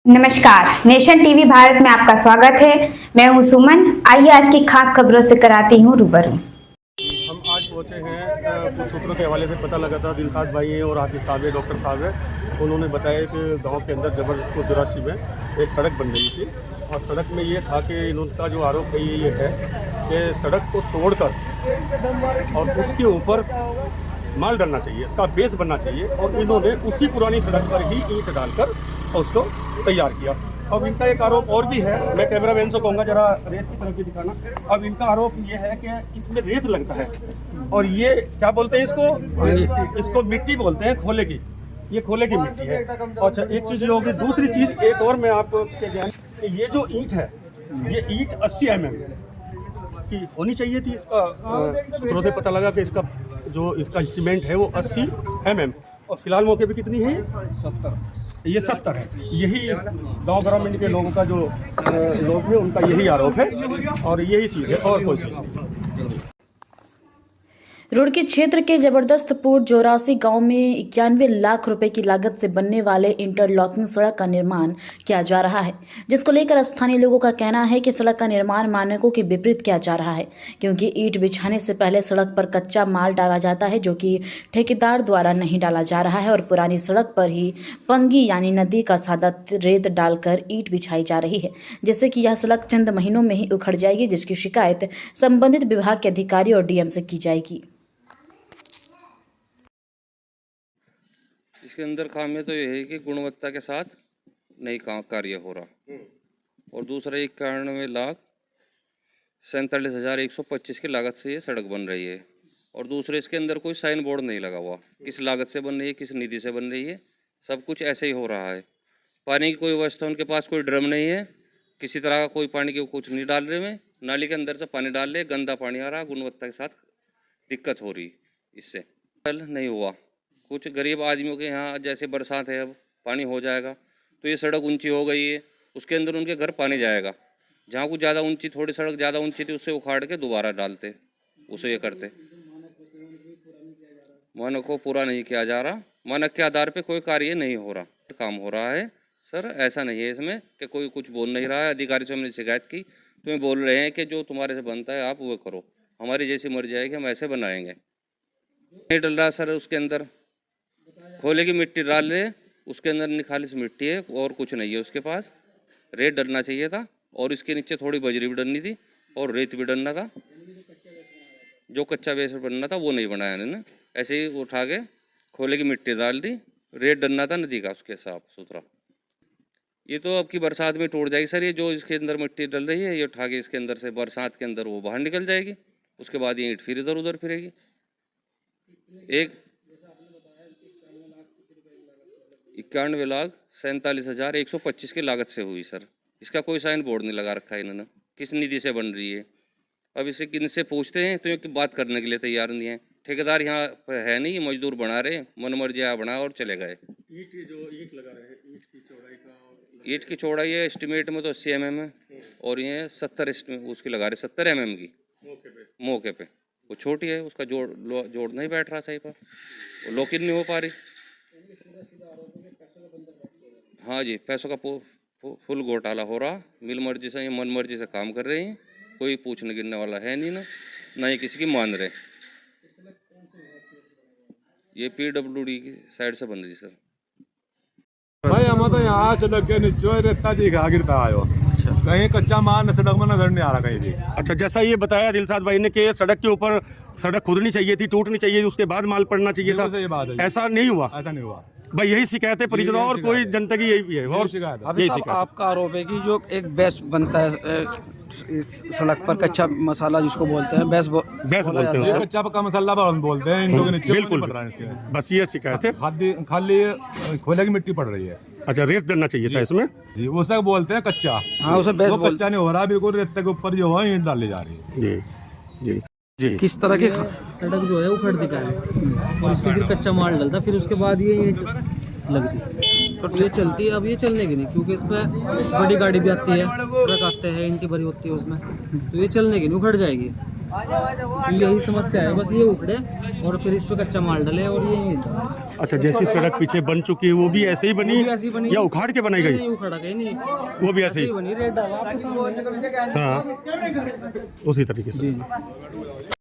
नमस्कार, nation TV Bharat में आपका स्वागत है। मैं हूं सुमन। आइए आज की खास खबरों से कराती हूं रूबरू। हम आज पहुँचे हैं कुछ सूत्रों के हवाले से पता लगा था, दिलशाद भाई हैं और हाफिज साहब है, डॉक्टर साहब है। उन्होंने बताया कि गांव के अंदर जबरदस्त 84 में एक सड़क बन रही थी और सड़क में ये था कि इनका जो आरोप है ये है कि सड़क को तोड़कर और उसके ऊपर माल डालना चाहिए, इसका बेस बनना चाहिए और इन्होंने उसी पुरानी सड़क पर ही ईंट डालकर उसको तैयार किया। अब इनका एक आरोप और भी है, मैं कैमरामैन से कहूँगा जरा रेत की तरफ भी दिखाना। अब इनका आरोप ये है कि इसमें रेत लगता है और ये क्या बोलते हैं इसको मिट्टी बोलते हैं, खोले की। ये खोले की मिट्टी है। अच्छा, एक चीज़ ये होगी। दूसरी चीज़ एक और मैं आपको ज्ञान, ये जो ईंट है ये ईंट 80 mm की होनी चाहिए थी। इसका सूत्रों से पता लगा कि इसका जो इसका एस्टीमेट है वो 80 mm और फिलहाल मौके पे कितनी है? 70। ये 70 है। यही गांव ग्रामीण के लोगों का जो लोग हैं उनका यही आरोप है और यही चीज़ है और कोई चीज़ नहीं। रुड़की क्षेत्र के जबरदस्तपुर जोरासी गांव में 91 लाख रुपए की लागत से बनने वाले इंटरलॉकिंग सड़क का निर्माण किया जा रहा है, जिसको लेकर स्थानीय लोगों का कहना है कि सड़क का निर्माण मानकों के विपरीत किया जा रहा है, क्योंकि ईंट बिछाने से पहले सड़क पर कच्चा माल डाला जाता है, जो कि ठेकेदार द्वारा नहीं डाला जा रहा है और पुरानी सड़क पर ही पंगी यानी नदी का सादा रेत डालकर ईंट बिछाई जा रही है, जिससे कि यह सड़क चंद महीनों में ही उखड़ जाएगी, जिसकी शिकायत संबंधित विभाग के अधिकारी और डीएम से की जाएगी। इसके अंदर खामियां तो ये है कि गुणवत्ता के साथ नहीं कार्य हो रहा और दूसरा 91,47,125 की लागत से ये सड़क बन रही है और दूसरे इसके अंदर कोई साइन बोर्ड नहीं लगा हुआ, किस लागत से बन रही है, किस निधि से बन रही है, सब कुछ ऐसे ही हो रहा है। पानी की कोई व्यवस्था, उनके पास कोई ड्रम नहीं है, किसी तरह का कोई पानी के कुछ नहीं डाल रहे में, नाली के अंदर से पानी डाल रहे, गंदा पानी आ रहा, गुणवत्ता के साथ दिक्कत हो रही। इससे हल नहीं हुआ। कुछ गरीब आदमियों के यहाँ जैसे बरसात है, अब पानी हो जाएगा तो ये सड़क ऊंची हो गई है, उसके अंदर उनके घर पानी जाएगा। जहाँ कुछ ज़्यादा ऊंची, थोड़ी सड़क ज़्यादा ऊंची थी उससे उखाड़ के दोबारा डालते, उसे ये करते। मानक को पूरा नहीं किया जा रहा, मानक के आधार पे कोई कार्य नहीं हो रहा, काम हो रहा है। सर ऐसा नहीं है इसमें कि कोई कुछ बोल नहीं रहा है। अधिकारी से हमने शिकायत की तो ये बोल रहे हैं कि जो तुम्हारे से बनता है आप वो करो, हमारी जैसी मर्जी आएगी हम ऐसे बनाएंगे। नहीं डल रहा सर, उसके अंदर खोले की मिट्टी डाल ले, उसके अंदर निखालिस मिट्टी है और कुछ नहीं है उसके पास। रेत डलना चाहिए था और इसके नीचे थोड़ी बजरी भी डलनी थी और रेत भी डलना था। जो कच्चा बेस बनना था वो नहीं बनाया इन्होंने, ऐसे ही उठा के खोले की मिट्टी डाल दी। रेत डलना था नदी का, उसके साफ सुथरा। ये तो अब की बरसात में टूट जाएगी सर। ये जो इसके अंदर मिट्टी डल रही है ये उठा के इसके अंदर से बरसात के अंदर वो बाहर निकल जाएगी, उसके बाद ये ईंट फिर इधर उधर फिरेगी। 91,47,125 की लागत से हुई सर। इसका कोई साइन बोर्ड नहीं लगा रखा है इन्होंने, किस निधि से बन रही है। अब इसे किन से पूछते हैं तो ये बात करने के लिए तैयार नहीं है। ठेकेदार यहाँ पर है नहीं, मजदूर बना रहे, मन मर्जी बना और चले गए। ईंट लगा रहे हैं, ईंट की चौड़ाई का, ईंट की चौड़ाई है एस्टिमेट में तो 80 mm है और ये 70 उसकी लगा रहे, 70 mm की मौके पे। वो छोटी है, उसका जोड़ नहीं बैठ रहा सही पर, लोकिन नहीं हो पा रही। हाँ जी, पैसों का फुल घोटाला हो रहा। मिल मर्जी से, मन मर्जी से काम कर रहे हैं, कोई पूछने गिरने वाला है नहीं ना ही किसी की मान रहे। ये PWD की साइड से बन रही सर। भाई हम तो यहाँ सड़क के नीचे रेता दिखा गिरता आयो, कहीं कच्चा माल सड़क में नजर नहीं आ रहा कहीं भी। अच्छा, जैसा ये बताया दिलशाद भाई ने कि सड़क के ऊपर सड़क खुदनी चाहिए थी, टूटनी चाहिए थी, उसके बाद माल पड़ना चाहिए था, ऐसा नहीं हुआ। ऐसा नहीं हुआ भाई, यही शिकायत है परिजनों और कोई जनता की यही है और शिकायत। अभी साहब आपका आरोप है कि जो एक बेस बनता है सड़क पर, कच्चा मसाला जिसको बोलते हैं, बेस बोलते हैं उसको, कच्चा पक्का मसाला बोलते हैं, इन लोगों ने बिल्कुल पड़ रहा है। बस ये शिकायत है, खाली खोले की मिट्टी पड़ रही है। अच्छा, रेत डलना चाहिए था इसमें जी, उसे बोलते हैं कच्चा। हाँ, उसे बेस बोलते हैं। कच्चा नहीं हो रहा, बिल्कुल रेत के ऊपर जो है ईंट डाली जा रही है। जी जी जी। किस तरह की सड़क जो है उखड़ दिखा है और इसमें फिर कच्चा माल डलता, फिर उसके बाद ये ईंट लगती तो ये चलती है। अब ये चलने की नहीं, क्योंकि इसमें बड़ी गाड़ी भी आती है, ट्रक आते हैं, ईंट की भरी होती है उसमें, तो ये चलने की नहीं, उखड़ जाएगी। तो यही समस्या है, बस ये उखड़े और फिर इस पे कच्चा माल डले और ये ईंट डाले। अच्छा, जैसी सड़क पीछे बन चुकी है वो भी ऐसे ही बनी, वो भी ऐसे ही बनी या उखाड़ के बनाई नहीं, गई? उखड़ा कहीं नहीं, वो भी ऐसे ही बनी, रेट डाला आपके सामने। हाँ, उसी तरीके से।